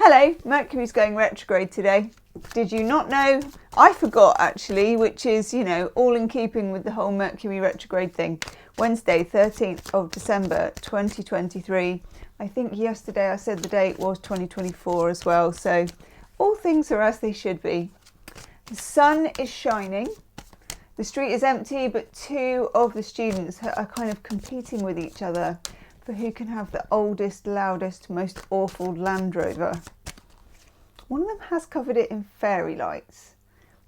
Hello, Mercury's going retrograde today. Did you not know? I forgot actually, which is, all in keeping with the whole Mercury retrograde thing. Wednesday, 13th of December, 2023. I think yesterday I said the date was 2024 as well. So all things are as they should be. The sun is shining. The street is empty, but two of the students are kind of competing with each other for who can have the oldest, loudest, most awful Land Rover. One of them has covered it in fairy lights,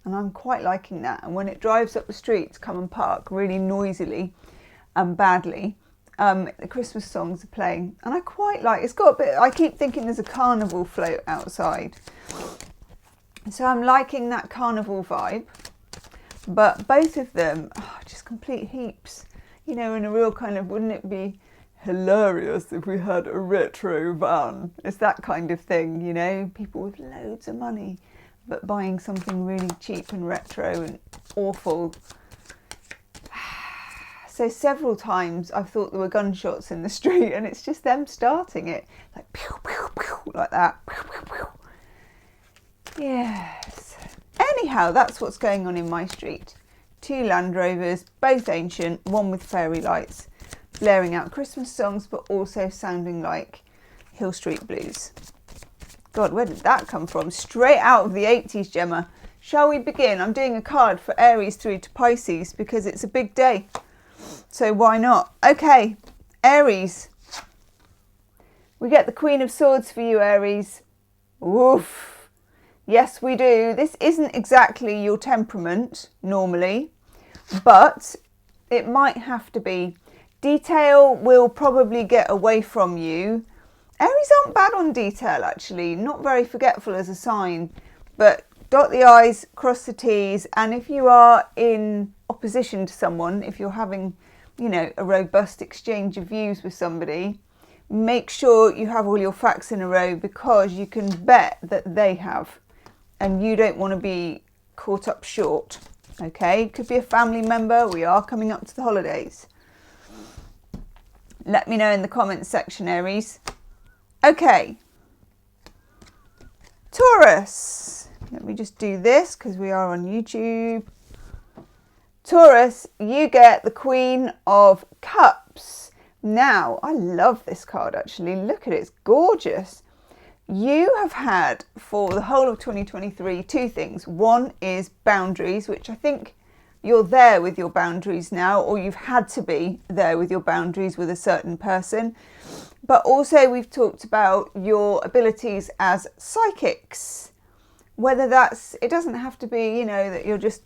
and I'm quite liking that. And when it drives up the street to come and park really noisily and badly, the Christmas songs are playing, and I quite like. It's got a bit. I keep thinking there's a carnival float outside, so I'm liking that carnival vibe. But both of them are just complete heaps, in a real kind of, wouldn't it be hilarious if we had a retro van? It's that kind of thing, people with loads of money but buying something really cheap and retro and awful. So several times I've thought there were gunshots in the street, and it's just them starting it like pew pew pew, like that. Pew, pew, pew. Yes. Anyhow, that's what's going on in my street. Two Land Rovers, both ancient, one with fairy lights, blaring out Christmas songs, but also sounding like Hill Street Blues. God, where did that come from? Straight out of the 80s, Gemma. Shall we begin? I'm doing a card for Aries through to Pisces because it's a big day. So why not? Okay, Aries. We get the Queen of Swords for you, Aries. Woof. Yes, we do. This isn't exactly your temperament normally, but it might have to be. Detail will probably get away from you. Aries aren't bad on detail, actually. Not very forgetful as a sign, but dot the I's, cross the T's, and if you are in opposition to someone, if you're having, a robust exchange of views with somebody, make sure you have all your facts in a row, because you can bet that they have, and you don't want to be caught up short. Okay, could be a family member. We are coming up to the holidays. Let me know in the comments section, Aries. Okay. Taurus. Let me just do this because we are on YouTube. Taurus, you get the Queen of Cups. Now, I love this card actually. Look at it, it's gorgeous. You have had for the whole of 2023 two things. One is boundaries, which I think you're there with your boundaries now, or you've had to be there with your boundaries with a certain person. But also we've talked about your abilities as psychics. Whether that's, it doesn't have to be, that you're just,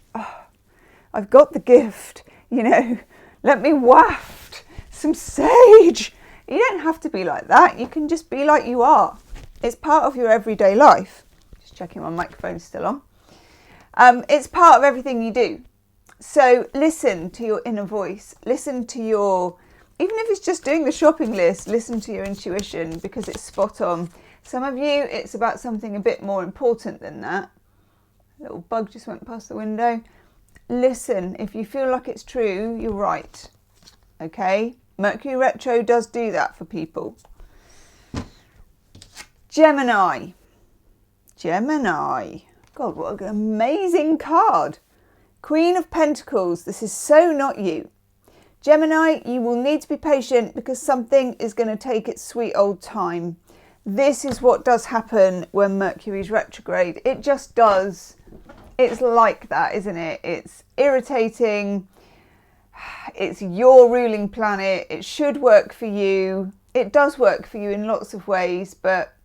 I've got the gift, let me waft some sage. You don't have to be like that. You can just be like you are. It's part of your everyday life. Just checking my microphone's still on. It's part of everything you do. So listen to your inner voice. Listen to your, even if it's just doing the shopping list, listen to your intuition because it's spot on. Some of you, it's about something a bit more important than that. A little bug just went past the window. Listen, if you feel like it's true, you're right. Okay? Mercury Retro does do that for people. Gemini. Gemini. God, what an amazing card. Queen of Pentacles. This is so not you. Gemini, you will need to be patient because something is going to take its sweet old time. This is what does happen when Mercury's retrograde. It just does. It's like that, isn't it? It's irritating. It's your ruling planet. It should work for you. It does work for you in lots of ways, but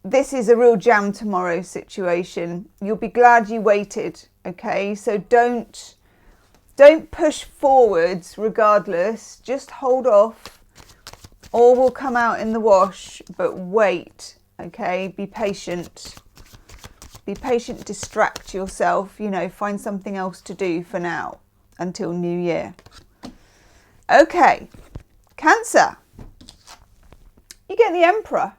this is a real jam tomorrow situation. You'll be glad you waited, okay? So don't push forwards regardless. Just hold off. All will come out in the wash, but wait, okay? Be patient. Be patient, distract yourself, find something else to do for now until New Year. Okay, Cancer. You get the Emperor.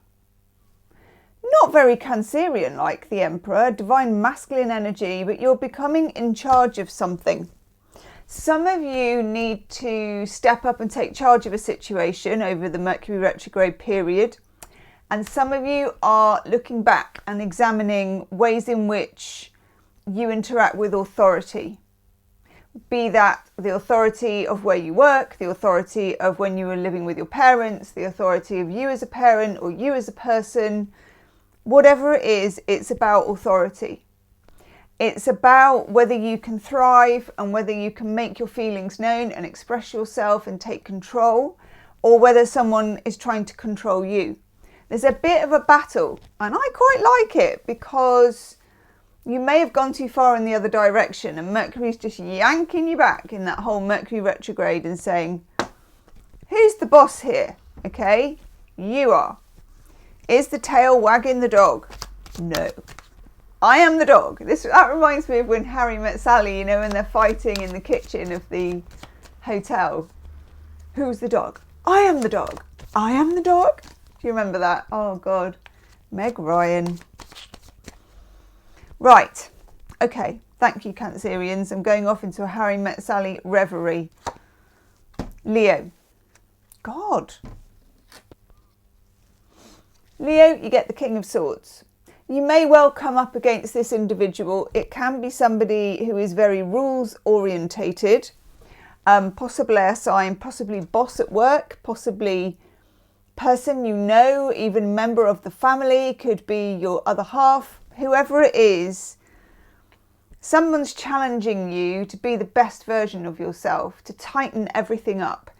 Not very Cancerian like the Emperor, divine masculine energy, but you're becoming in charge of something. Some of you need to step up and take charge of a situation over the Mercury retrograde period. And some of you are looking back and examining ways in which you interact with authority. Be that the authority of where you work, the authority of when you were living with your parents, the authority of you as a parent or you as a person. Whatever it is, it's about authority. It's about whether you can thrive and whether you can make your feelings known and express yourself and take control, or whether someone is trying to control you. There's a bit of a battle, and I quite like it because you may have gone too far in the other direction and Mercury's just yanking you back in that whole Mercury retrograde and saying, who's the boss here? Okay, you are. Is the tail wagging the dog? No. I am the dog. That reminds me of when Harry met Sally, you know, when they're fighting in the kitchen of the hotel. Who's the dog? I am the dog. I am the dog. Do you remember that? Oh God. Meg Ryan. Right. Okay. Thank you, Cancerians. I'm going off into a Harry met Sally reverie. Leo. God. Leo, you get the King of Swords. You may well come up against this individual. It can be somebody who is very rules orientated, possibly a sign, possibly boss at work, possibly person you know, even member of the family, could be your other half, whoever it is. Someone's challenging you to be the best version of yourself, to tighten everything up.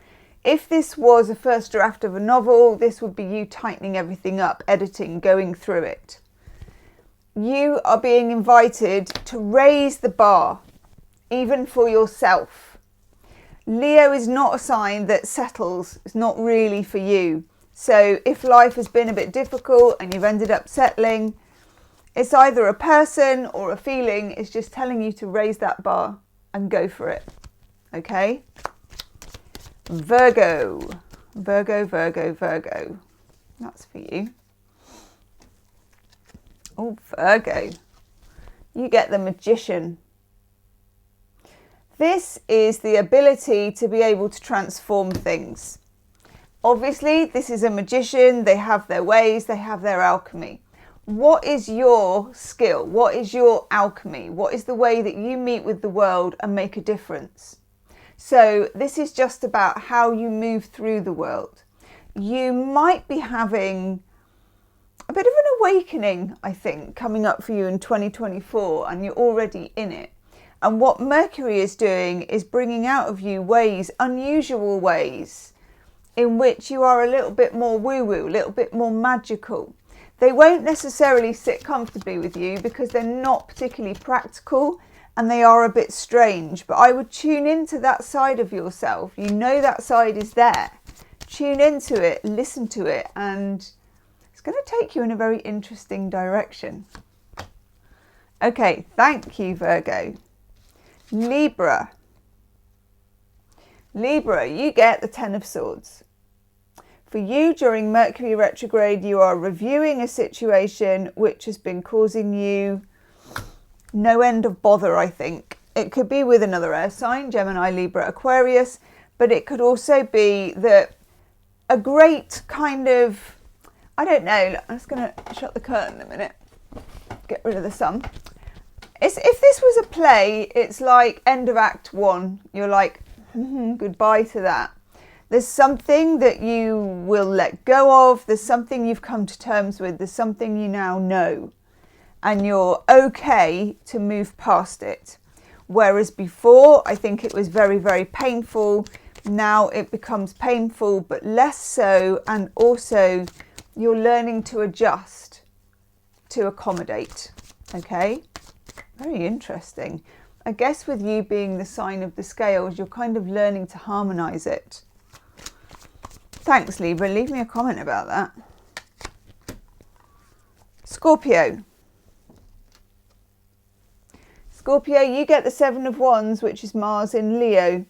If this was a first draft of a novel, this would be you tightening everything up, editing, going through it. You are being invited to raise the bar, even for yourself. Leo is not a sign that settles. It's not really for you. So if life has been a bit difficult and you've ended up settling, it's either a person or a feeling is just telling you to raise that bar and go for it. Okay? Virgo. Virgo, Virgo, Virgo. That's for you. Oh, Virgo. You get the Magician. This is the ability to be able to transform things. Obviously, this is a magician. They have their ways. They have their alchemy. What is your skill? What is your alchemy? What is the way that you meet with the world and make a difference? So this is just about how you move through the world. You might be having a bit of an awakening, I think, coming up for you in 2024, and you're already in it. And what Mercury is doing is bringing out of you ways, unusual ways, in which you are a little bit more woo-woo, a little bit more magical. They won't necessarily sit comfortably with you because they're not particularly practical and they are a bit strange. But I would tune into that side of yourself. You know that side is there. Tune into it, listen to it, and it's going to take you in a very interesting direction. Okay, thank you, Virgo. Libra. Libra, you get the Ten of Swords. For you, during Mercury retrograde, you are reviewing a situation which has been causing you no end of bother, I think. It could be with another air sign, Gemini, Libra, Aquarius, but it could also be that a great kind of, I don't know, I'm just going to shut the curtain a minute, get rid of the sun. If this was a play, it's like end of Act 1. You're like, goodbye to that. There's something that you will let go of. There's something you've come to terms with. There's something you now know. And you're okay to move past it. Whereas before, I think it was very, very painful. Now it becomes painful, but less so. And also, you're learning to adjust, to accommodate. Okay? Very interesting. I guess with you being the sign of the scales, you're kind of learning to harmonise it. Thanks, Libra. Leave me a comment about that. Scorpio. Scorpio, you get the Seven of Wands, which is Mars in Leo.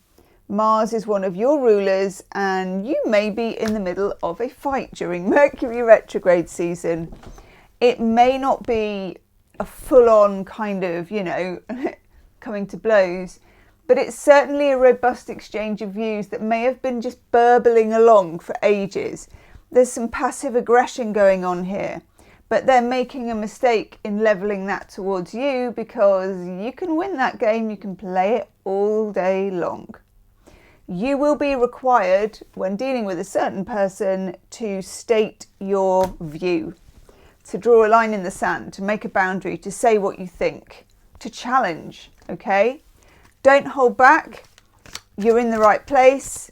Mars is one of your rulers, and you may be in the middle of a fight during Mercury retrograde season. It may not be a full-on kind of, coming to blows, but it's certainly a robust exchange of views that may have been just burbling along for ages. there's some passive aggression going on here, but they're making a mistake in leveling that towards you, because you can win that game, you can play it all day long. You will be required, when dealing with a certain person, to state your view, to draw a line in the sand, to make a boundary, to say what you think, to challenge, okay? Don't hold back. You're in the right place.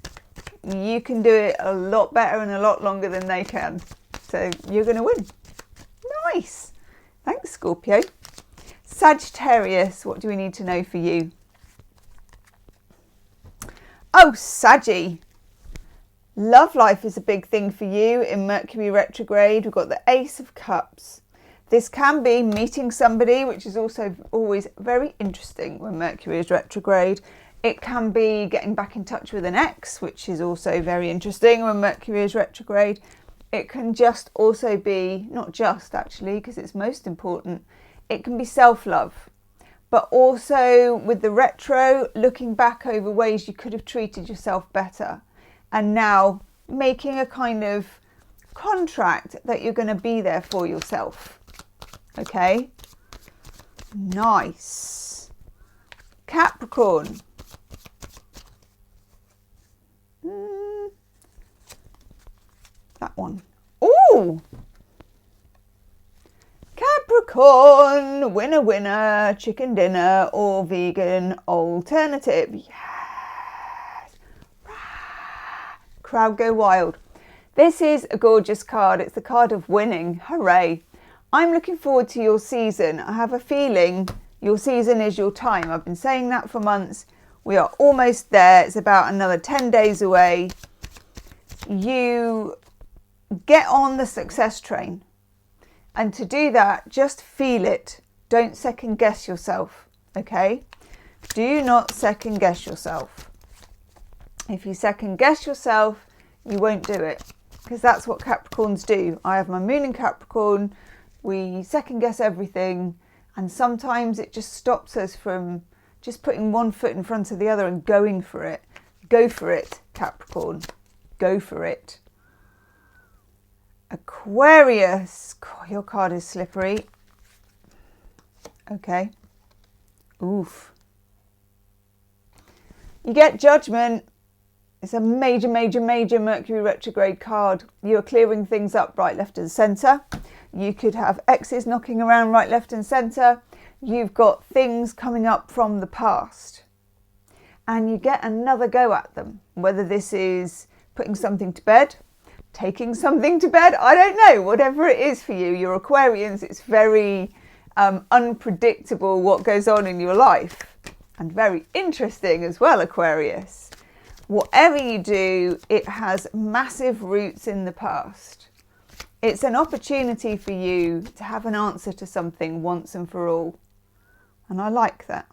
You can do it a lot better and a lot longer than they can. So you're going to win. Nice. Thanks, Scorpio. Sagittarius, what do we need to know for you? Oh, Saggy. Love life is a big thing for you in Mercury retrograde. We've got the Ace of Cups. This can be meeting somebody, which is also always very interesting when Mercury is retrograde. It can be getting back in touch with an ex, which is also very interesting when Mercury is retrograde. It can just also be, not just actually, because it's most important, it can be self-love. But also with the retro, looking back over ways you could have treated yourself better. And now making a kind of contract that you're going to be there for yourself. Okay? Nice. Capricorn. That one. Ooh! Capricorn, winner, winner, chicken dinner or vegan alternative. Yes. Crowd go wild. This is a gorgeous card. It's the card of winning. Hooray. I'm looking forward to your season. I have a feeling your season is your time. I've been saying that for months. We are almost there. It's about another 10 days away. You get on the success train. And to do that, just feel it. Don't second guess yourself, okay? Do not second guess yourself. If you second guess yourself, you won't do it, because that's what Capricorns do. I have my moon in Capricorn. We second guess everything, and sometimes it just stops us from just putting one foot in front of the other and going for it. Go for it, Capricorn. Go for it. Aquarius. God, your card is slippery. Okay. Oof. You get Judgment. It's a major, major, major Mercury retrograde card. You are clearing things up right, left and centre. You could have exes knocking around right, left and centre. You've got things coming up from the past. And you get another go at them. Whether this is putting something to bed, taking something to bed, I don't know, whatever it is for you. You're Aquarians, it's very unpredictable what goes on in your life, and very interesting as well, Aquarius. Whatever you do, it has massive roots in the past. It's an opportunity for you to have an answer to something once and for all, and I like that.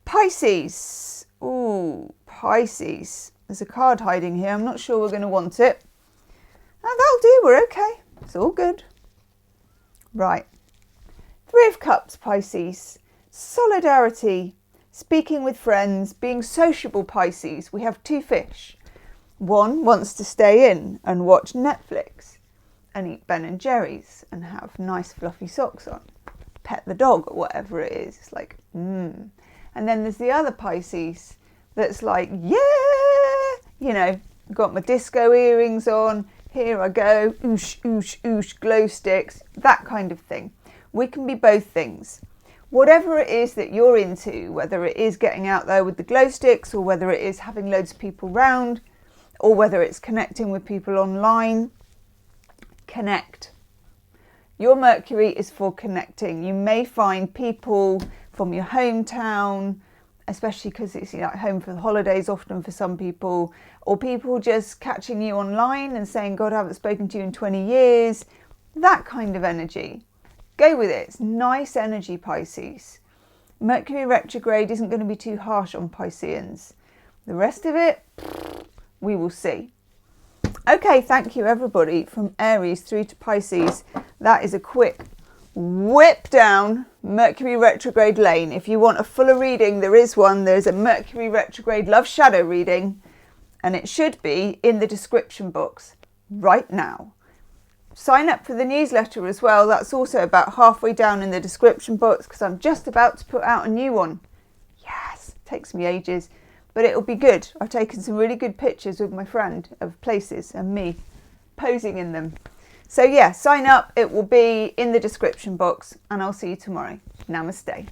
Pisces. Ooh, Pisces. There's a card hiding here. I'm not sure we're going to want it. Oh, that'll do. We're okay. It's all good. Right. Three of Cups, Pisces. Solidarity. Speaking with friends. Being sociable, Pisces. We have two fish. One wants to stay in and watch Netflix and eat Ben and Jerry's and have nice fluffy socks on. Pet the dog or whatever it is. It's like, And then there's the other Pisces that's like, yeah, you know, got my disco earrings on, here I go, oosh, oosh, oosh, glow sticks, that kind of thing. We can be both things. Whatever it is that you're into, whether it is getting out there with the glow sticks, or whether it is having loads of people round, or whether it's connecting with people online, connect. Your Mercury is for connecting. You may find people from your hometown, especially because it's like home for the holidays often for some people, or people just catching you online and saying, God, I haven't spoken to you in 20 years. That kind of energy. Go with it. It's nice energy, Pisces. Mercury retrograde isn't going to be too harsh on Pisceans. The rest of it, we will see. Okay, thank you everybody. From Aries through to Pisces. That is a quick whip down Mercury retrograde lane. If you want a fuller reading, there is one. There's a Mercury retrograde love shadow reading and it should be in the description box right now. Sign up for the newsletter as well. That's also about halfway down in the description box because I'm just about to put out a new one. Yes, takes me ages, but it'll be good. I've taken some really good pictures with my friend of places and me posing in them. So yeah, sign up. It will be in the description box and I'll see you tomorrow. Namaste.